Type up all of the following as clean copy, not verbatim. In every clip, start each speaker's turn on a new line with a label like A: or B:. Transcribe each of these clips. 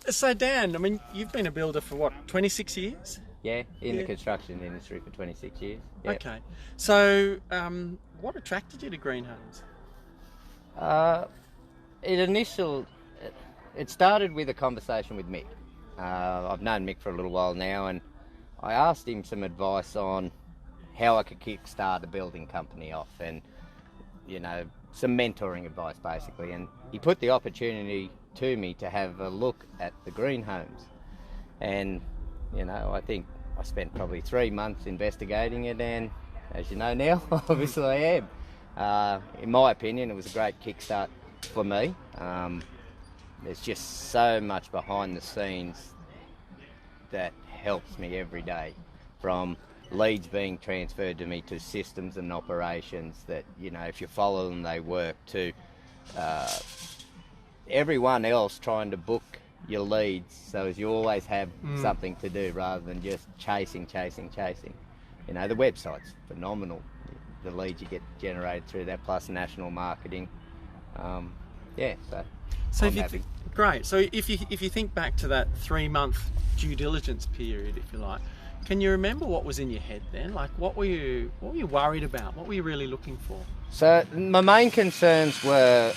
A: So Dan, I mean, you've been a builder for what, 26 years?
B: Yeah, in the
A: Yeah.
B: construction industry for 26 years. Yeah.
A: Okay. So, what attracted you to green homes?
B: Uh, it initial, it started with a conversation with Mick. I've known Mick for a little while now, and I asked him some advice on how I could kickstart a building company off, and some mentoring advice basically. And he put the opportunity to me to have a look at the green homes, and I think I spent probably 3 months investigating it, and as you know now, obviously I am. In my opinion, it was a great kickstart for me. There's just so much behind the scenes that helps me every day, from leads being transferred to me to systems and operations that, if you follow them, they work, to everyone else trying to book your leads so as you always have something to do rather than just chasing. The website's phenomenal. The leads you get generated through that, plus national marketing.
A: So
B: I'm
A: if you
B: happy.
A: great. So if you think back to that 3 month due diligence period, if you like, can you remember what was in your head then? Like, what were you worried about? What were you really looking for?
B: So my main concerns were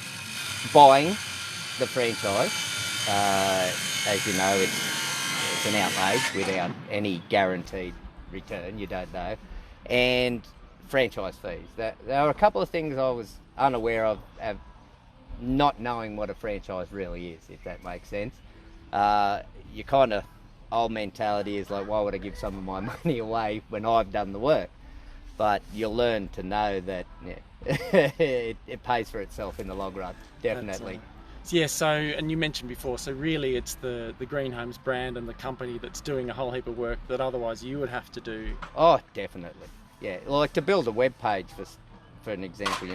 B: buying the franchise. As you know, it's an outlay without any guaranteed return. You don't know, and franchise fees. There are a couple of things I was unaware of not knowing what a franchise really is, if that makes sense. Your kind of old mentality is like, why would I give some of my money away when I've done the work? But you'll learn to know that it pays for itself in the long run, definitely.
A: Yeah, so, and you mentioned before, so really it's the Green Homes brand and the company that's doing a whole heap of work that otherwise you would have to do.
B: Oh, definitely. Yeah, like to build a web page, for an example,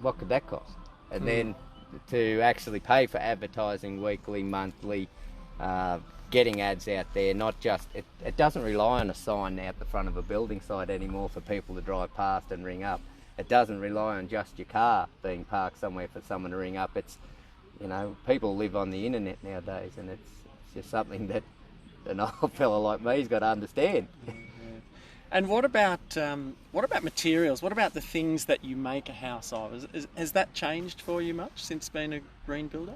B: what could that cost? And then to actually pay for advertising weekly, monthly, getting ads out there, not just, it doesn't rely on a sign out the front of a building site anymore for people to drive past and ring up. It doesn't rely on just your car being parked somewhere for someone to ring up. It's, people live on the internet nowadays, and it's just something that an old fella like me's got to understand.
A: And what about materials? What about the things that you make a house of? Has that changed for you much since being a green builder?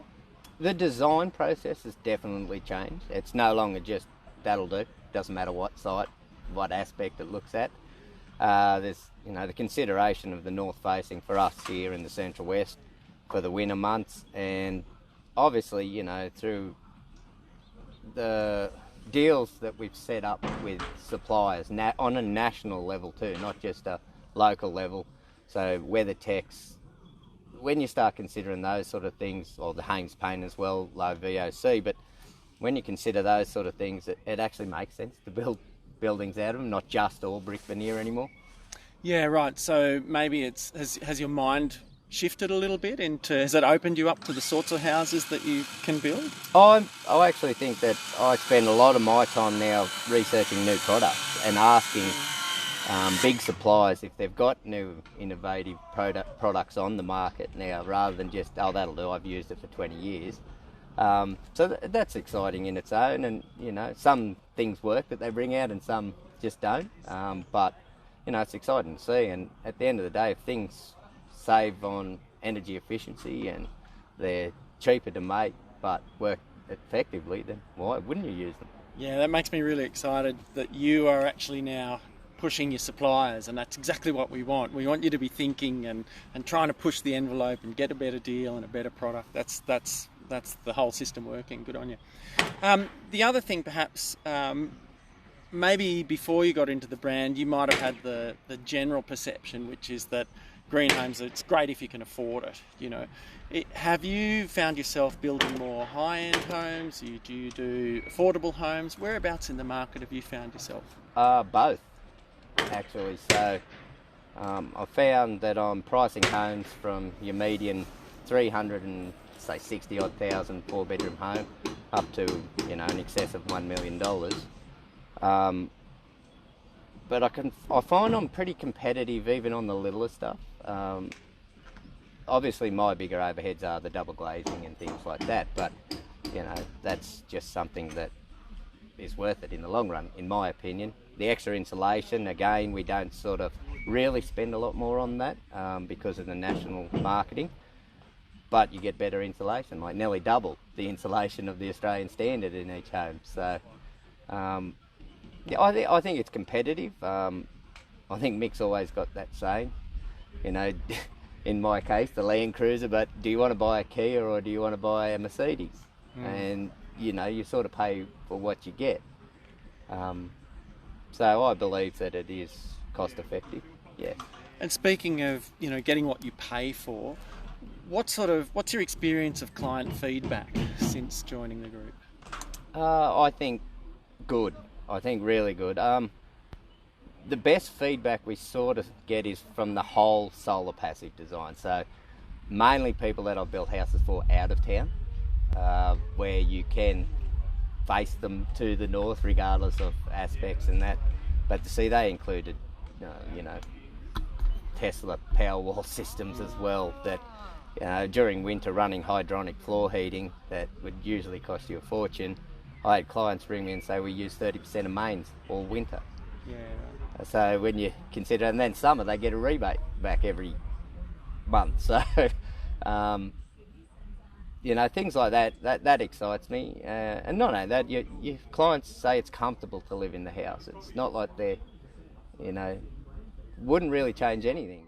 B: The design process has definitely changed. It's no longer just that'll do. Doesn't matter what site, what aspect it looks at. There's the consideration of the north facing for us here in the Central West for the winter months, and obviously through the deals that we've set up with suppliers on a national level too, not just a local level. So WeatherTechs, when you start considering those sort of things, or the Hames paint as well, low VOC, but when you consider those sort of things, it actually makes sense to build buildings out of them, not just all brick veneer anymore.
A: Yeah, right. So maybe has your mind shifted a little bit has it opened you up to the sorts of houses that you can build?
B: I actually think that I spend a lot of my time now researching new products and asking big suppliers if they've got new innovative products on the market now, rather than just, oh, that'll do, I've used it for 20 years. That's exciting in its own, and some things work that they bring out and some just don't, but it's exciting to see. And at the end of the day, if things save on energy efficiency and they're cheaper to make but work effectively, then why wouldn't you use them?
A: Yeah, that makes me really excited that you are actually now pushing your suppliers, and that's exactly what we want. We want you to be thinking and trying to push the envelope and get a better deal and a better product. That's the whole system working. Good on you. The other thing, perhaps, maybe before you got into the brand, you might have had the general perception, which is that green homes, it's great if you can afford it. Have you found yourself building more high-end homes? Do you do affordable homes? Whereabouts in the market have you found yourself?
B: Both, actually. So I found that I'm pricing homes from your median 360 odd thousand 4-bedroom home up to in excess of $1 million. But I find I'm pretty competitive even on the littler stuff. Obviously my bigger overheads are the double glazing and things like that, but you know, that's just something that is worth it in the long run, in my opinion. The extra insulation, again, we don't sort of really spend a lot more on that because of the national marketing, but you get better insulation, like nearly double the insulation of the Australian standard in each home. So yeah, I think it's competitive. I think Mick's always got that saying, you know, in my case, the Land Cruiser, but do you want to buy a Kia or do you want to buy a Mercedes? And, you know, you sort of pay for what you get. So I believe that it is cost effective, yeah.
A: And speaking of, you know, getting what you pay for, what's your experience of client feedback since joining the group?
B: I think good. I think really good. The best feedback we sort of get is from the whole solar passive design. So mainly people that I've built houses for out of town, where you can face them to the north regardless of aspects and that. But to see they included, you know, Tesla Powerwall systems as well, that during winter running hydronic floor heating that would usually cost you a fortune. I had clients ring me and say we use 30% of mains all winter.
A: Yeah.
B: So when you consider, and then summer they get a rebate back every month. So, you know, things like that excites me. And not only that, your clients say it's comfortable to live in the house. It's not like they're, you know, wouldn't really change anything.